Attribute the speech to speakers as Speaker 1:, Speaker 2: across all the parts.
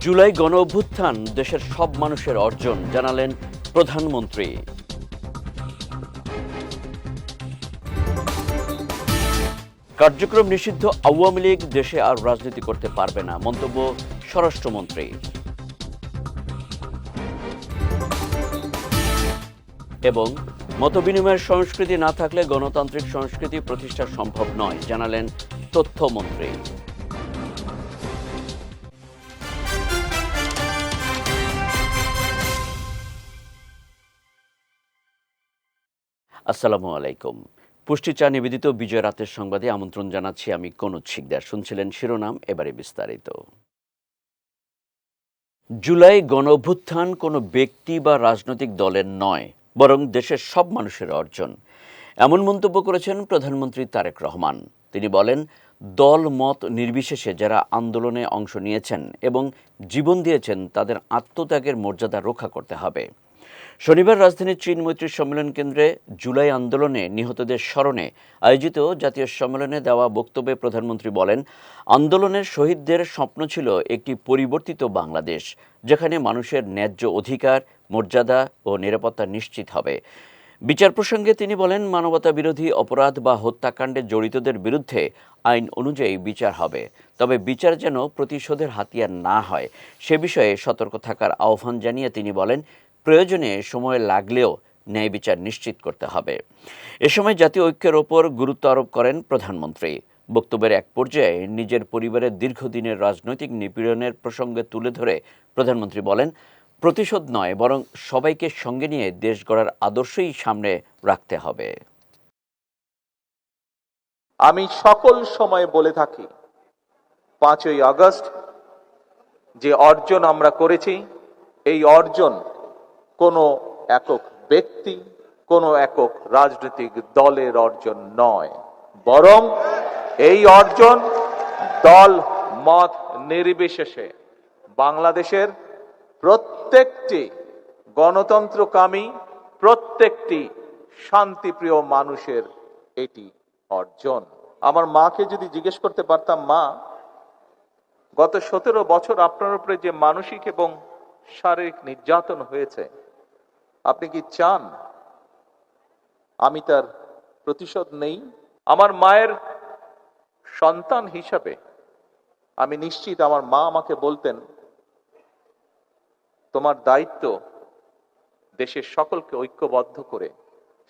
Speaker 1: জুলাই গণ অভ্যুত্থান দেশের সব মানুষের অর্জন জানালেন প্রধানমন্ত্রী। কার্যক্রম নিষিদ্ধ আওয়ামী লীগ দেশে আর রাজনীতি করতে পারবে না, মন্তব্য স্বরাষ্ট্রমন্ত্রী। এবং মতবিনিময়ের সংস্কৃতি না থাকলে গণতান্ত্রিক সংস্কৃতি প্রতিষ্ঠা সম্ভব নয়, জানালেন তথ্যমন্ত্রী। আসসালামু আলাইকুম। পুষ্টিচা নিবেদিত বিজয় রাতের সংবাদে আমন্ত্রণ জানাচ্ছি আমি কনুজ শিকদার। শুনছিলেন শিরোনাম, এবারে বিস্তারিত। জুলাই গণ অভ্যুত্থান কোনো ব্যক্তি বা রাজনৈতিক দলের নয়, বরং দেশের সব মানুষের অর্জন, এমন মন্তব্য করেছেন প্রধানমন্ত্রী তারেক রহমান। তিনি বলেন, দল মত নির্বিশেষে যারা আন্দোলনে অংশ নিয়েছেন এবং জীবন দিয়েছেন তাদের আত্মত্যাগের মর্যাদা রক্ষা করতে হবে। শনিবার রাজধানীর চীন মৈত্রী সম্মেলন কেন্দ্রে জুলাই আন্দোলনে নিহতদের স্মরণে আয়োজিত জাতীয় সম্মেলনে দেওয়া বক্তব্যে প্রধানমন্ত্রী বলেন, আন্দোলনের শহীদদের স্বপ্ন ছিল একটি পরিবর্তিত বাংলাদেশ, যেখানে মানুষের ন্যায্য অধিকার, মর্যাদা ও নিরাপত্তা নিশ্চিত হবে। বিচার প্রসঙ্গে তিনি বলেন, মানবতা বিরোধী অপরাধ বা হত্যাকাণ্ডে জড়িতদের বিরুদ্ধে আইন অনুযায়ী বিচার হবে, তবে বিচার যেন প্রতিশোধের হাতিয়ার না হয় সে বিষয়ে সতর্ক থাকার আহ্বান জানিয়ে তিনি বলেন, প্রয়োজনে সময় লাগলেও ন্যায় বিচার নিশ্চিত করতে হবে। এ সময় জাতীয় ঐক্যের ওপর গুরুত্ব আরোপ করেন প্রধানমন্ত্রী। বক্তব্যের এক পর্যায়ে নিজের পরিবারের দীর্ঘদিনের রাজনৈতিক নিপীড়নের প্রসঙ্গে তুলে ধরে প্রধানমন্ত্রী বলেন, প্রতিশোধ নয়, বরং সবাইকে সঙ্গে নিয়ে দেশ গড়ার আদর্শই সামনে রাখতে হবে।
Speaker 2: আমি সকল সময় বলে থাকি, 5ই আগস্ট যে অর্জন আমরা করেছি, এই অর্জন কোনো একক ব্যক্তি, কোনো একক রাজনৈতিক দলের অর্জন নয়, বরং এই অর্জন দল মত নির্বিশেষে বাংলাদেশের প্রত্যেকটি গণতন্ত্রকামী, প্রত্যেকটি শান্তিপ্রিয় মানুষের এটি অর্জন। আমার মাকে যদি জিজ্ঞেস করতে পারতাম, মা, গত 17 বছর আপনার উপরে যে মানসিক এবং শারীরিক নির্যাতন হয়েছে, আপনি কি চান আমি তার প্রতিশোধ নেই? আমার মায়ের সন্তান হিসাবে আমি নিশ্চিত আমার মা আমাকে বলতেন, তোমার দায়িত্ব দেশের সকলকে ঐক্যবদ্ধ করে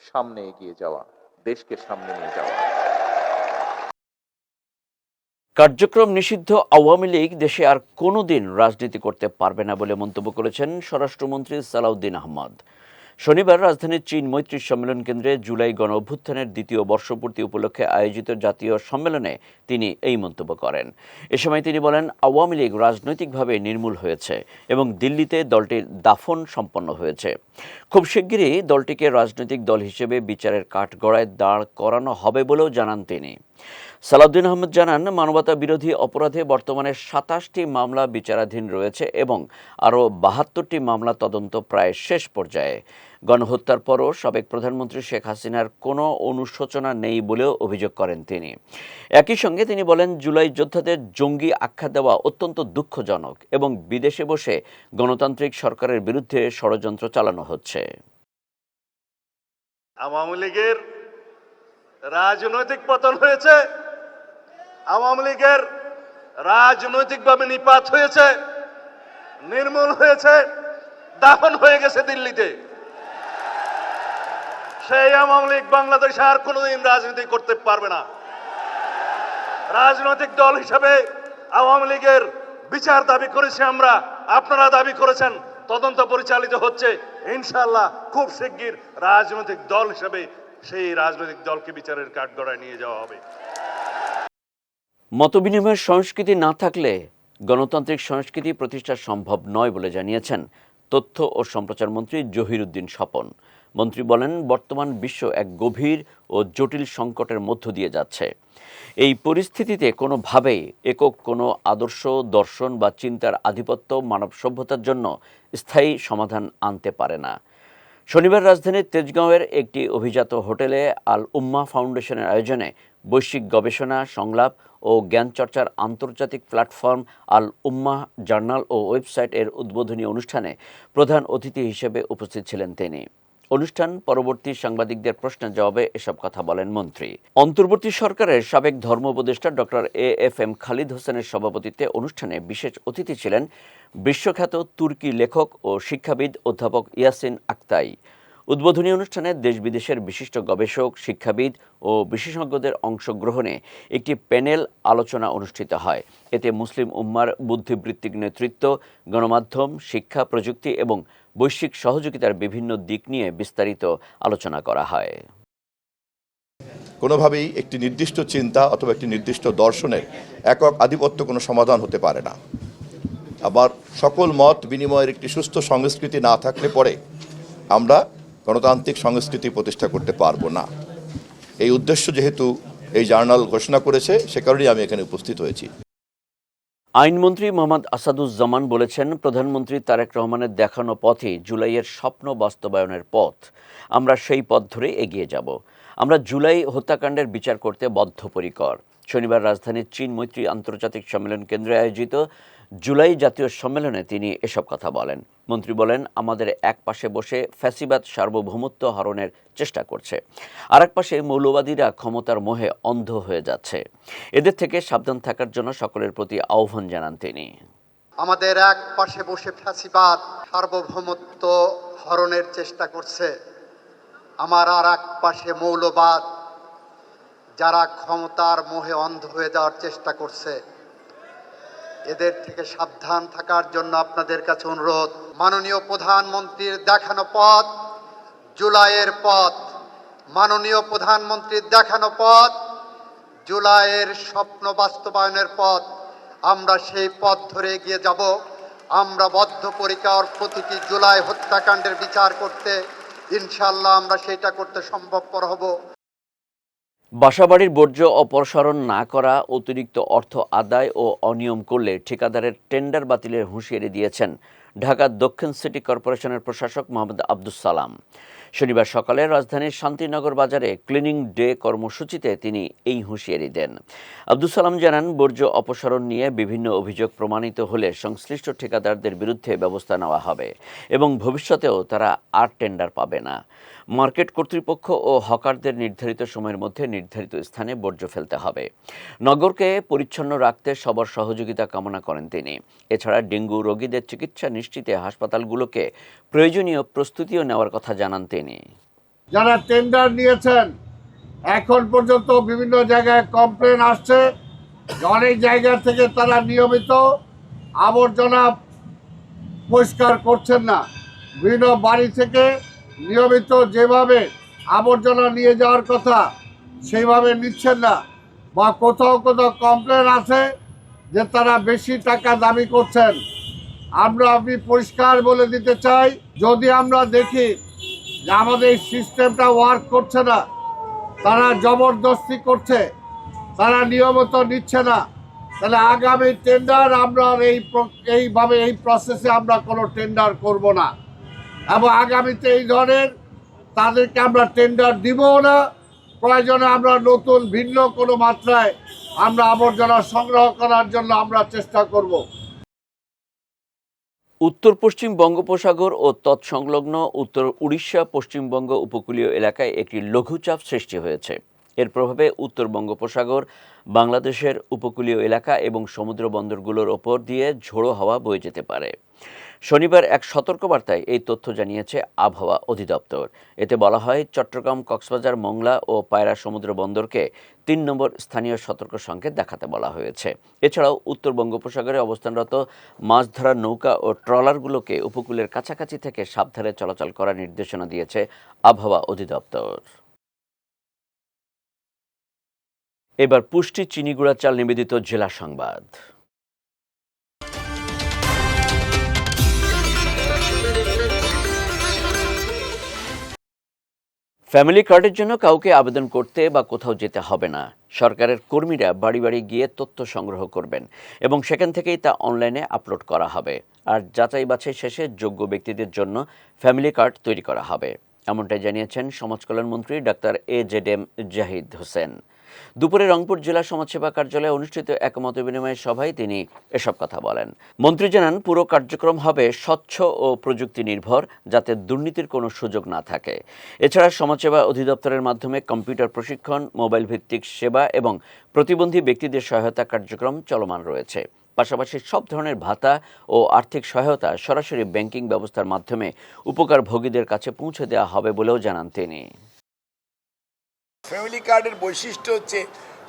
Speaker 2: সামনে এগিয়ে যাওয়া, দেশকে সামনে নিয়ে যাওয়া।
Speaker 1: কার্যক্রম নিষিদ্ধ আওয়ামী লীগ দেশে আর কোনোদিন রাজনীতি করতে পারবে না বলে মন্তব্য করেছেন স্বরাষ্ট্রমন্ত্রী সালাউদ্দিন আহমদ। শনিবার রাজধানীর চীন মৈত্রী সম্মেলন কেন্দ্রে জুলাই গণ অভ্যুত্থানের দ্বিতীয় বর্ষপূর্তি উপলক্ষে আয়োজিত জাতীয় সম্মেলনে তিনি এই মন্তব্য করেন। এ সময় তিনি বলেন, আওয়ামী লীগ রাজনৈতিকভাবে নির্মূল হয়েছে এবং দিল্লিতে দলটির দাফন সম্পন্ন হয়েছে। খুব শিগগিরই দলটিকে রাজনৈতিক দল হিসেবে বিচারের কাঠগড়ায় দাঁড় করানো হবে বলেও জানান তিনি। সালাউদ্দিন আহমদ জানান, মানবতা বিরোধী অপরাধে বর্তমানে 27টি মামলা বিচারাধীন রয়েছে এবং আরও 72টি মামলা তদন্ত প্রায় শেষ পর্যায়ে। গণহত্যার পরও সাবেক প্রধানমন্ত্রী শেখ হাসিনার কোনো অনুশোচনা নেই বলেও অভিযোগ করেন তিনি। একই সঙ্গে তিনি বলেন, জুলাই যোদ্ধাদের জঙ্গি আখ্যা দেওয়া অত্যন্ত দুঃখজনক এবং বিদেশে বসে গণতান্ত্রিক সরকারের বিরুদ্ধে ষড়যন্ত্র চালানো হচ্ছে।
Speaker 3: আওয়ামী লীগের রাজনৈতিক পতন হয়েছে, আওয়ামী লীগের রাজনৈতিকভাবে নিপাত হয়েছে, নির্মূল হয়েছে, দাফন হয়ে গেছে দিল্লিতে। সেই আওয়ামী লীগ বাংলাদেশে আর কোনোদিন রাজনীতি করতে পারবে না। রাজনৈতিক দল হিসাবে আওয়ামী লীগের বিচার দাবি করেছি আমরা, আপনারা দাবি করেছেন, তদন্ত পরিচালিত হচ্ছে। ইনশাআল্লাহ খুব শিগগির রাজনৈতিক দল হিসাবে সেই রাজনৈতিক দলকে বিচারের কাঠগড়ায় নিয়ে যাওয়া হবে।
Speaker 1: মতবিনিময়ের সংস্কৃতি না থাকলে গণতান্ত্রিক সংস্কৃতি প্রতিষ্ঠা সম্ভব নয় বলে জানিয়েছেন তথ্য ও সম্প্রচার মন্ত্রী জহিরুদ্দিন স্বপন। মন্ত্রী বলেন, বর্তমান বিশ্ব এক গভীর ও জটিল সংকটের মধ্য দিয়ে যাচ্ছে। এই পরিস্থিতিতে কোনোভাবেই একক কোনো আদর্শ, দর্শন বা চিন্তার আধিপত্য মানব সভ্যতার জন্য স্থায়ী সমাধান আনতে পারে না। শনিবার রাজধানীর তেজগাঁওয়ের একটি অভিজাত হোটেলে আল উম্মা ফাউন্ডেশনের আয়োজনে বৈশ্বিক গবেষণা, সংলাপ ও জ্ঞান চর্চার আন্তর্জাতিক প্ল্যাটফর্ম আল উম্মাহ জার্নাল ও ওয়েবসাইট এর উদ্বোধনী অনুষ্ঠানে প্রধান অতিথি হিসেবে উপস্থিত ছিলেন তিনি। অনুষ্ঠান পরবর্তী সাংবাদিকদের প্রশ্নের জবাবে এসব কথা বলেন মন্ত্রী। অন্তর্বর্তী সরকারের সাবেক ধর্ম উপদেষ্টা ডক্টর AFM খালিদ হোসেনের সভাপতিত্বে অনুষ্ঠানে বিশেষ অতিথি ছিলেন বিশ্বখ্যাত তুর্কি লেখক ও শিক্ষাবিদ অধ্যাপক ইয়াসিন আক্তাই। উদ্বোধনী অনুষ্ঠানে দেশ বিদেশের বিশিষ্ট গবেষক, শিক্ষাবিদ ও বিশেষজ্ঞদের অংশগ্রহণে একটি প্যানেল আলোচনা অনুষ্ঠিত হয়। এতে মুসলিম উম্মার বুদ্ধিবৃত্তিক নেতৃত্ব, গণমাধ্যম, শিক্ষা, প্রযুক্তি এবং বৈশ্বিক সহযোগিতার বিভিন্ন দিক নিয়ে বিস্তারিত আলোচনা করা হয়।
Speaker 4: কোনোভাবেই একটি নির্দিষ্ট চিন্তা অথবা একটি নির্দিষ্ট দর্শনের একক আধিপত্য কোনো সমাধান হতে পারে না। আবার সকল মত বিনিময়ের একটি সুস্থ সংস্কৃতি না থাকলে পরে আমরা গণতান্ত্রিক সংস্কৃতি প্রতিষ্ঠা করতে পারবো না। এই উদ্দেশ্য যেহেতু এই জার্নাল ঘোষণা করেছে, সে কারণেই আমি এখানে উপস্থিত হয়েছি।
Speaker 1: আইনমন্ত্রী মোহাম্মদ আসাদুজ্জামান বলেছেন, প্রধানমন্ত্রী তারেক রহমানের দেখানো পথই জুলাইয়ের স্বপ্ন বাস্তবায়নের পথ। আমরা সেই পথ ধরে এগিয়ে যাব। আমরা জুলাই হত্যাকাণ্ডের বিচার করতে বদ্ধপরিকর। শনিবার রাজধানীর চীন মৈত্রী আন্তর্জাতিক সম্মেলন কেন্দ্রে আয়োজিত জুলাই জাতীয় সম্মেলনে তিনি এসব কথা বলেন। মন্ত্রী বলেন, আমাদের এক পাশে বসে ফ্যাসিবাদ সার্বভৌমত্ব হরণের চেষ্টা করছে, আর এক পাশে মৌলবাদীরা ক্ষমতার মোহে অন্ধ হয়ে যাচ্ছে। এদের থেকে সাবধান থাকার জন্য সকলের প্রতি আহ্বান জানান তিনি।
Speaker 5: আমাদের এক পাশে বসে ফ্যাসিবাদ সার্বভৌমত্ব হরণের চেষ্টা করছে, আমার আর এক পাশে মৌলবাদ যারা ক্ষমতার মোহে অন্ধ হয়ে যাওয়ার চেষ্টা করছে। এদের থেকে সাবধান থাকার জন্য আপনাদের কাছে অনুরোধ। মাননীয় প্রধানমন্ত্রীর দেখানো পথ জুলাইয়ের পথ, মাননীয় প্রধানমন্ত্রীর দেখানো পথ জুলাইয়ের স্বপ্ন বাস্তবায়নের পথ। আমরা সেই পথ ধরে এগিয়ে যাব। আমরা বদ্ধপরিকর প্রতিটি জুলাই হত্যাকাণ্ডের বিচার করতে। ইনশাআল্লাহ আমরা সেটা করতে সম্ভবপর হব।
Speaker 1: বাসাবাড়ির বর্জ্য অপসারণ না করা, অতিরিক্ত অর্থ আদায় ও অনিয়ম করলে ঠিকাদারের টেন্ডার বাতিলের হুঁশিয়ারি দিয়েছেন ঢাকা দক্ষিণ সিটি কর্পোরেশনের প্রশাসক মোহাম্মদ আব্দুস সালাম। শনিবার সকালে রাজধানীর শান্তিনগর বাজারে ক্লিনিং ডে কর্মসূচিতে তিনি এই হুঁশিয়ারি দেন। আব্দুস সালাম জানান, বর্জ্য অপসারণ নিয়ে বিভিন্ন অভিযোগ প্রমাণিত হলে সংশ্লিষ্ট ঠিকাদারদের বিরুদ্ধে ব্যবস্থা নেওয়া হবে এবং ভবিষ্যতেও তারা আর টেন্ডার পাবে না। মার্কেট কর্তৃপক্ষ ও হকারদের নির্ধারিত সময়ের মধ্যে নির্ধারিত স্থানে বর্জ্য ফেলতে হবে। নগরকে পরিচ্ছন্ন রাখতে সবার সহযোগিতা কামনা করেন তিনি। এছাড়া ডেঙ্গু রোগীদের চিকিৎসা নিশ্চিতে হাসপাতালগুলোকে প্রয়োজনীয় প্রস্তুতিও নেওয়ার কথা জানান তিনি।
Speaker 6: যারা টেন্ডার নিয়েছেন, এখন পর্যন্ত বিভিন্ন জায়গায় কমপ্লেন আসছে, অনেক জায়গা থেকে তারা নিয়মিত আবর্জনা পরিষ্কার করছেন না। বিভিন্ন বাড়ি থেকে নিয়মিত যেভাবে আবর্জনা নিয়ে যাওয়ার কথা সেইভাবে নিচ্ছেন না, বা কোথাও কোথাও কমপ্লেন আছে যে তারা বেশি টাকা দাবি করছেন। আমি পরিষ্কার বলে দিতে চাই, যদি আমরা দেখি যে আমাদের এই সিস্টেমটা ওয়ার্ক করছে না, তারা জবরদস্তি করছে, তারা নিয়মিত নিচ্ছে না, তাহলে আগামী টেন্ডার আমরা এইভাবে এই প্রসেসে আমরা কোনো টেন্ডার করব না, এবং আগামীতে এই ধরনের তাদেরকে আমরা টেন্ডার দিবও না। প্রয়োজনে আমরা নতুন ভিন্ন কোনো মাত্রায় আমরা আবর্জনা সংগ্রহ করার জন্য আমরা চেষ্টা করব।
Speaker 1: উত্তর পশ্চিম বঙ্গোপসাগর ও তৎসংলগ্ন উত্তর উড়িষ্যা, পশ্চিমবঙ্গ উপকূলীয় এলাকায় একটি লঘুচাপ সৃষ্টি হয়েছে। এর প্রভাবে উত্তর বঙ্গোপসাগর, বাংলাদেশের উপকূলীয় এলাকা এবং সমুদ্র বন্দরগুলোর ওপর দিয়ে ঝোড়ো হাওয়া বয়ে যেতে পারে। শনিবার এক সতর্কবার্তায় এই তথ্য জানিয়েছে আবহাওয়া অধিদপ্তর। এতে বলা হয়, চট্টগ্রাম, কক্সবাজার, মোংলা ও পায়রা সমুদ্র বন্দরকে ৩ নম্বর স্থানীয় সতর্ক সংকেত দেখাতে বলা হয়েছে। এছাড়াও উত্তর বঙ্গোপসাগরে অবস্থানরত মাছ ধরার নৌকা ও ট্রলারগুলোকে উপকূলের কাছাকাছি থেকে সাবধানে চলাচল করার নির্দেশনা দিয়েছে আবহাওয়া অধিদপ্তর। এবার পুষ্টি চিনিগুড়া চাল নিবেদিত জেলা সংবাদ। ফ্যামিলি কার্ডের জন্য কাউকে আবেদন করতে বা কোথাও যেতে হবে না। সরকারের কর্মীরা বাড়ি বাড়ি গিয়ে তথ্য সংগ্রহ করবেন এবং সেখান থেকেই তা অনলাইনে আপলোড করা হবে। আর যাচাই বাছাই শেষে যোগ্য ব্যক্তিদের জন্য ফ্যামিলি কার্ড তৈরি করা হবে, এমনটাই জানিয়েছেন সমাজকল্যাণমন্ত্রী ডাক্তার AZM জাহিদ হোসেন। দুপুরে রংপুর জেলা সমাজসেবা কার্যালয়ে অনুষ্ঠিত এক মতবিনিময় সভায় তিনি এসব কথা বলেন। মন্ত্রী জানান, পুরো কার্যক্রম হবে স্বচ্ছ ও প্রযুক্তি নির্ভর, যাতে দুর্নীতির কোনো সুযোগ না থাকে। এছাড়া সমাজসেবা অধিদপ্তরের মাধ্যমে কম্পিউটার প্রশিক্ষণ, মোবাইল ভিত্তিক সেবা এবং প্রতিবন্ধী ব্যক্তিদের সহায়তা কার্যক্রম চলমান রয়েছে। পাশাপাশি সব ধরনের ভাতা ও আর্থিক সহায়তা সরাসরি ব্যাংকিং ব্যবস্থার মাধ্যমে উপকারভোগীদের কাছে পৌঁছে দেওয়া হবে বলেও জানান তিনি।
Speaker 7: ফ্যামিলি কার্ডের বৈশিষ্ট্য হচ্ছে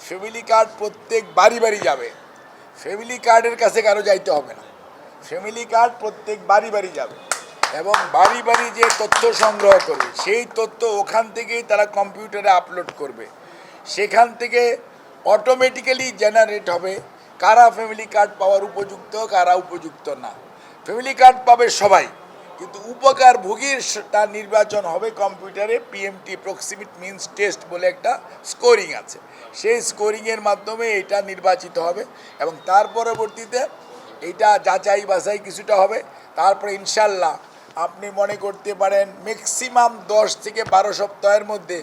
Speaker 7: ফ্যামিলি কার্ড প্রত্যেক বাড়ি বাড়ি যাবে। ফ্যামিলি কার্ডের কাছে কারো যাইতে হবে না। ফ্যামিলি কার্ড প্রত্যেক বাড়ি বাড়ি যাবে এবং বাড়ি বাড়ি যে তথ্য সংগ্রহ করবে সেই তথ্য ওখান থেকেই তারা কম্পিউটারে আপলোড করবে। সেখান থেকে অটোমেটিক্যালি জেনারেট হবে কারা ফ্যামিলি কার্ড পাওয়ার উপযুক্ত, কারা উপযুক্ত না। ফ্যামিলি কার্ড পাবে সবাই, কিন্তু উপকারভোগীর তার নির্বাচন হবে কম্পিউটারে। PMT প্রক্সিমিটি মিনস টেস্ট বলে একটা স্কোরিং আছে, সেই স্কোরিংয়ের মাধ্যমে এটা নির্বাচিত হবে এবং তার পরবর্তীতে এটা যাচাই বাছাই কিছুটা হবে। তারপরে ইনশাল্লাহ আপনি মনে করতে পারেন ম্যাক্সিমাম 10 থেকে 12 সপ্তাহের মধ্যে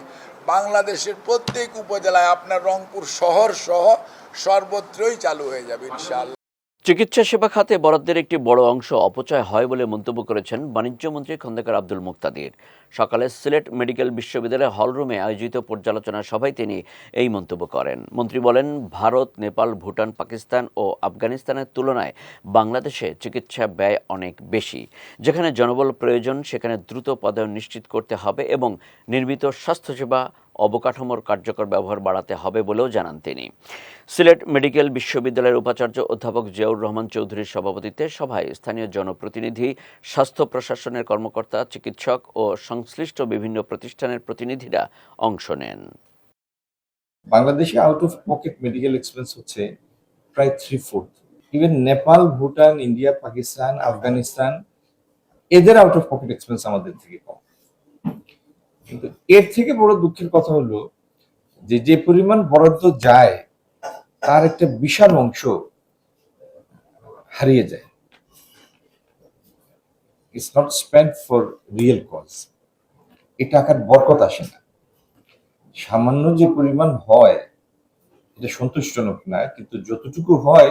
Speaker 7: বাংলাদেশের প্রত্যেক উপজেলায় আপনার রংপুর শহর সহ সর্বত্রই চালু হয়ে যাবে ইনশাআল্লাহ।
Speaker 1: চিকিৎসা সেবা খাতে বরাদ্দের একটি বড় অংশ অপচয় হয় বলে মন্তব্য করেছেন বাণিজ্যমন্ত্রী খন্দকার আব্দুল মুক্তাদির। সকালে সিলেট মেডিকেল বিশ্ববিদ্যালয়ের হলরুমে আয়োজিত পর্যালোচনা সভায় তিনি এই মন্তব্য করেন। মন্ত্রী বলেন, ভারত, নেপাল, ভুটান, পাকিস্তান ও আফগানিস্তানের তুলনায় বাংলাদেশে চিকিৎসা ব্যয় অনেক বেশি। যেখানে জনবল প্রয়োজন সেখানে দ্রুত পদায়ন নিশ্চিত করতে হবে এবং নির্মিত স্বাস্থ্যসেবা অবকাঠামোর কার্যকর ব্যবহার বাড়াতে হবে বলেও জানান তিনি। সিলেট মেডিকেল বিশ্ববিদ্যালয়ের উপাচার্য অধ্যাপক জিয়াউর রহমান চৌধুরীর সভাপতিত্বে সভায় স্থানীয় জনপ্রতিনিধি, স্বাস্থ্য প্রশাসনের কর্মকর্তা, চিকিৎসক ও সংশ্লিষ্ট বিভিন্ন প্রতিষ্ঠানের প্রতিনিধিরা অংশ নেন।
Speaker 8: বাংলাদেশে out of pocket medical expense হচ্ছে প্রায় 3/4। ইভেন নেপাল, ভুটান, ইন্ডিয়া, পাকিস্তান, আফগানিস্তান এদের আউট অফ পকেট এক্সপেন্স আমাদের থেকে কম। কিন্তু এর থেকে বড় দুঃখের কথা হলো যে পরিমাণ বরাদ্দ যায় তার একটা বিশাল অংশ হারিয়ে যায়। It's not spent for real cause. এই টাকার বরকত আসে না। সামান্য যে পরিমাণ হয় এটা সন্তোষজনক না, কিন্তু যতটুকু হয়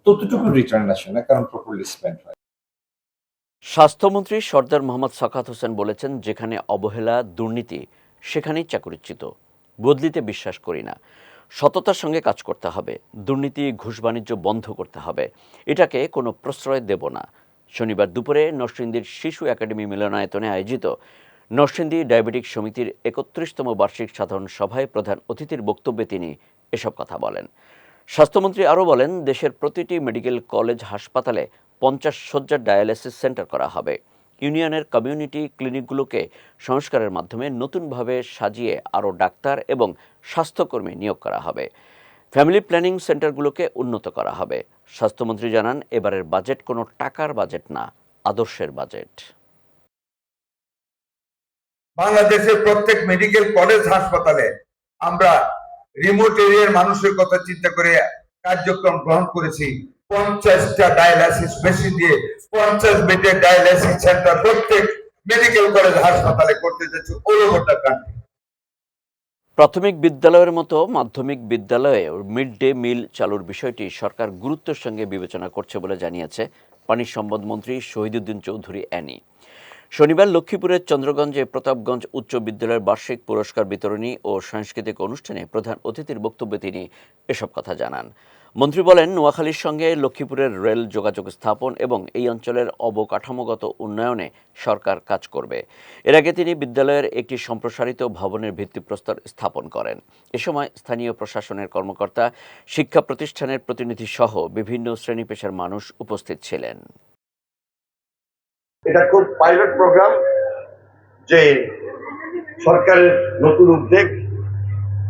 Speaker 8: ততটুকু রিটার্ন আসে না, কারণ প্রপারলি স্পেন্ড হয়।
Speaker 1: স্বাস্থ্যমন্ত্রী সর্দার মোহাম্মদ সাখাওয়াত হোসেন বলেছেন, যেখানে অবহেলা, দুর্নীতি সেখানেই চাকরিচ্যুত। বদলিতে বিশ্বাস করি না। সততার সঙ্গে কাজ করতে হবে। দুর্নীতি, ঘুষ বাণিজ্য বন্ধ করতে হবে। এটাকে কোনো প্রশ্রয় দেব না। শনিবার দুপুরে নরসিংদীর শিশু একাডেমি মিলনায়তনে আয়োজিত নরসিংদী ডায়াবেটিক সমিতির 31তম বার্ষিক সাধারণ সভায় প্রধান অতিথির বক্তব্যে তিনি এসব কথা বলেন। স্বাস্থ্যমন্ত্রী আরও বলেন, দেশের প্রতিটি মেডিকেল কলেজ, হাসপাতালে 50 শয্যার ডায়ালিসিস সেন্টার করা হবে। ইউনিয়নের কমিউনিটি ক্লিনিকগুলোকে সংস্কারের মাধ্যমে নতুনভাবে সাজিয়ে আরও ডাক্তার এবং স্বাস্থ্যকর্মী নিয়োগ করা হবে। ফ্যামিলি প্ল্যানিং সেন্টারগুলোকে উন্নত করা হবে। স্বাস্থ্যমন্ত্রী জানান, এবারের বাজেট কোনো টাকার বাজেট না, আদর্শের বাজেট।
Speaker 9: বাংলাদেশের প্রত্যেক মেডিকেল কলেজ, হাসপাতালে আমরা রিমোট এরিয়ার মানুষের কথা চিন্তা করে কার্যক্রম গ্রহণ করেছি। 50টা ডায়ালাইসিস মেশিন দিয়ে 50 বেডের ডায়ালাইসিস সেন্টার প্রত্যেক মেডিকেল কলেজ, হাসপাতালে করতে যাচ্ছে অল ওভার দ্য কান্ট্রি।
Speaker 1: প্রাথমিক বিদ্যালয়ের মতো মাধ্যমিক বিদ্যালয়ে মিড ডে মিল চালুর বিষয়টি সরকার গুরুত্বের সঙ্গে বিবেচনা করছে বলে জানিয়েছে পানি সম্পদ মন্ত্রী শহীদুদ্দিন চৌধুরী অ্যানি। শনিবার লক্ষ্মীপুরের চন্দ্রগঞ্জে প্রতাপগঞ্জ উচ্চ বিদ্যালয়ের বার্ষিক পুরস্কার বিতরণী ও সাংস্কৃতিক অনুষ্ঠানে প্রধান অতিথির বক্তব্যে তিনি এসব কথা জানান। মন্ত্রী বলেন, নোয়াখালীর সঙ্গে লক্ষ্মীপুরের রেল যোগাযোগ স্থাপন এবং এই অঞ্চলের অবকাঠামোগত উন্নয়নে সরকার কাজ করবে। এর আগে তিনি বিদ্যালয়ের একটি সম্প্রসারিত ভবনের ভিত্তিপ্রস্তর স্থাপন করেন। এ সময় স্থানীয় প্রশাসনের কর্মকর্তা, শিক্ষা প্রতিষ্ঠানের প্রতিনিধি সহ বিভিন্ন শ্রেণী পেশার মানুষ উপস্থিত ছিলেন।
Speaker 10: এটা খুব পাইলট প্রোগ্রাম, যে সরকারের নতুন উদ্যোগ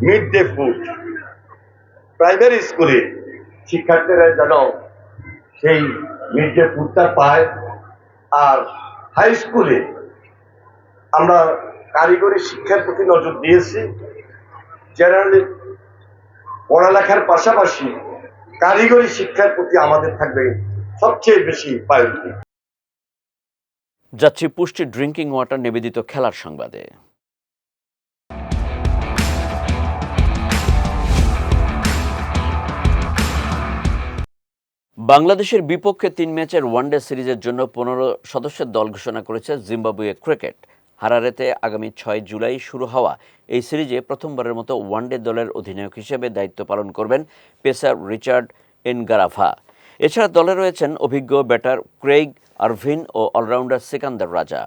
Speaker 10: মিড ডে ফুড। প্রাইমারি স্কুলে শিক্ষার্থীরা যেন সেই মিড ডে ফুডটা পায়, আর হাই স্কুলে আমরা কারিগরি শিক্ষার প্রতি নজর দিয়েছি। জেনারেলি পড়ালেখার পাশাপাশি কারিগরি শিক্ষার প্রতি আমাদের থাকবে সবচেয়ে বেশি প্রায়োরিটি।
Speaker 1: যাচ্ছি পুষ্টি ড্রিঙ্কিং ওয়াটার নিবেদিত খেলার সংবাদে। বাংলাদেশের বিপক্ষে 3 ম্যাচের ওয়ানডে সিরিজের জন্য 15 সদস্যের দল ঘোষণা করেছে জিম্বাবুয়ে ক্রিকেট। হারারেতে আগামী 6 জুলাই শুরু হওয়া এই সিরিজে প্রথমবারের মতো ওয়ানডে দলের অধিনায়ক হিসেবে দায়িত্ব পালন করবেন পেসার রিচার্ড এনগারাভা। এছাড়া দলে রয়েছেন অভিজ্ঞ ব্যাটার ক্রেইগ আরভিন ও অলরাউন্ডার সিকান্দার রাজা।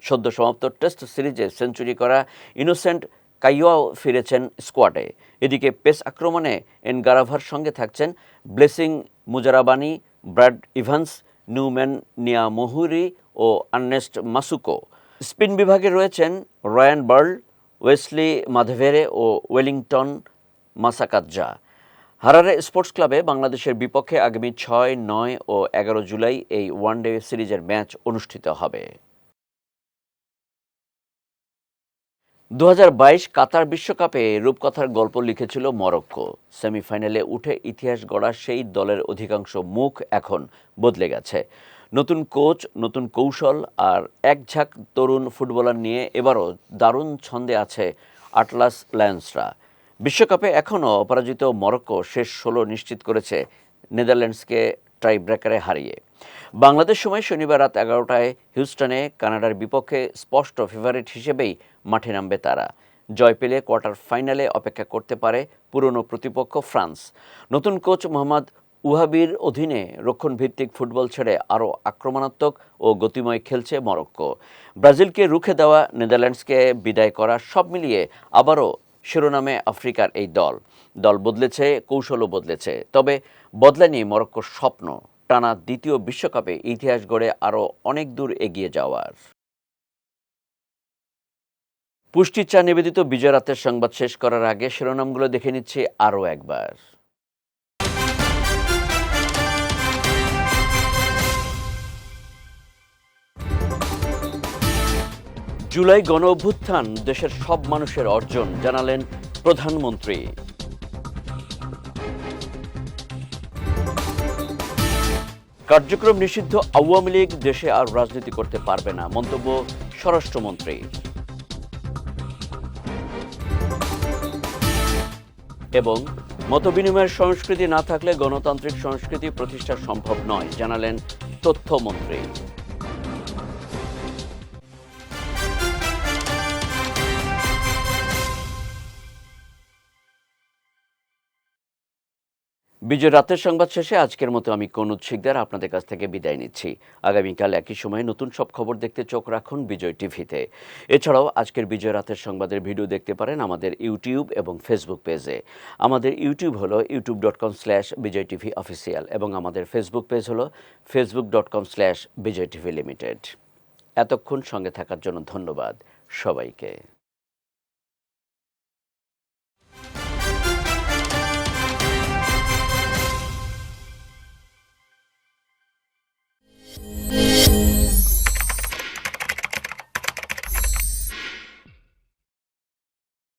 Speaker 1: সদ্য সমাপ্ত টেস্ট সিরিজে সেঞ্চুরি করা ইনোসেন্ট কাইয়াও ফিরেছেন স্কোয়াডে। এদিকে পেস আক্রমণে এনগারাভার সঙ্গে থাকছেন Blessing Muzarabani, Brad Evans, Newman Nyamhuri ও আর্নেস্ট মাসুকো। স্পিন বিভাগে রয়েছেন রায়ান বার্ল, ওয়েসলি মাধেভেরে ও ওয়েলিংটন মাসাকাজ্জা। হারারে স্পোর্টস ক্লাবে বাংলাদেশের বিপক্ষে আগামী 6, 9 ও 11 জুলাই এই ওয়ানডে সিরিজের ম্যাচ অনুষ্ঠিত হবে। 2022 কাতার বিশ্বকাপে রূপকথার গল্প লিখেছিল মরক্কো। সেমিফাইনালে উঠে ইতিহাস গড়া সেই দলের অধিকাংশ মুখ এখন বদলে গেছে। নতুন কোচ, নতুন কৌশল আর একঝাঁক তরুণ ফুটবলার নিয়ে এবারও দারুণ ছন্দে আছে আটলাস লায়ন্সরা। বিশ্বকাপে এখনও অপরাজিত মরক্কো শেষ 16 নিশ্চিত করেছে নেদারল্যান্ডসকে টাই ব্রেকারে হারিয়ে। বাংলাদেশ সময় শনিবার রাত 11টায় হিউস্টনে কানাডার বিপক্ষে স্পষ্ট ফেভারিট হিসেবেই মাঠে নামবে তারা। জয় পেলে কোয়ার্টার ফাইনালে অপেক্ষা করতে পারে পুরনো প্রতিপক্ষ ফ্রান্স। নতুন কোচ মোহাম্মদ উহাবির অধীনে রক্ষণভিত্তিক ফুটবল ছেড়ে আরও আক্রমণাত্মক ও গতিময় খেলছে মরক্কো। ব্রাজিলকে রুখে দেওয়া, নেদারল্যান্ডসকে বিদায় করা, সব মিলিয়ে আবারও শিরোনামে আফ্রিকার এই দল বদলেছে, কৌশলও বদলেছে। তবে বদলায়নি মরক্কোর স্বপ্ন, টানা দ্বিতীয় বিশ্বকাপে ইতিহাস গড়ে আরও অনেক দূর এগিয়ে যাওয়ার। পুষ্টি চা নিবেদিত বিজয় রাতের সংবাদ শেষ করার আগে শিরোনামগুলো দেখে নিচ্ছি আরও একবার। জুলাই গণ অভ্যুত্থান দেশের সব মানুষের অর্জন, জানালেন প্রধানমন্ত্রী। কার্যক্রম নিষিদ্ধ আওয়ামী লীগ দেশে আর রাজনীতি করতে পারবে না, মন্তব্য স্বরাষ্ট্রমন্ত্রী। এবং মতবিনিময়ের সংস্কৃতি না থাকলে গণতান্ত্রিক সংস্কৃতি প্রতিষ্ঠা সম্ভব নয়, জানালেন তথ্যমন্ত্রী। বিজয় রাতের সংবাদ শেষে আজকের মতো আমি কনুদ শিকদার আপনাদের কাছ থেকে বিদায় নিচ্ছি। আগামীকাল একই সময়ে নতুন সব খবর দেখতে চোখ রাখুন বিজয় টিভিতে। এছাড়াও আজকের বিজয় রাতের সংবাদের ভিডিও দেখতে পারেন আমাদের ইউটিউব এবং ফেসবুক পেজে। আমাদের ইউটিউব হলো youtube.com/BijayTVOfficial এবং আমাদের ফেসবুক পেজ হলো facebook.com/BijayTVLimited। এতক্ষণ সঙ্গে থাকার জন্য ধন্যবাদ সবাইকে।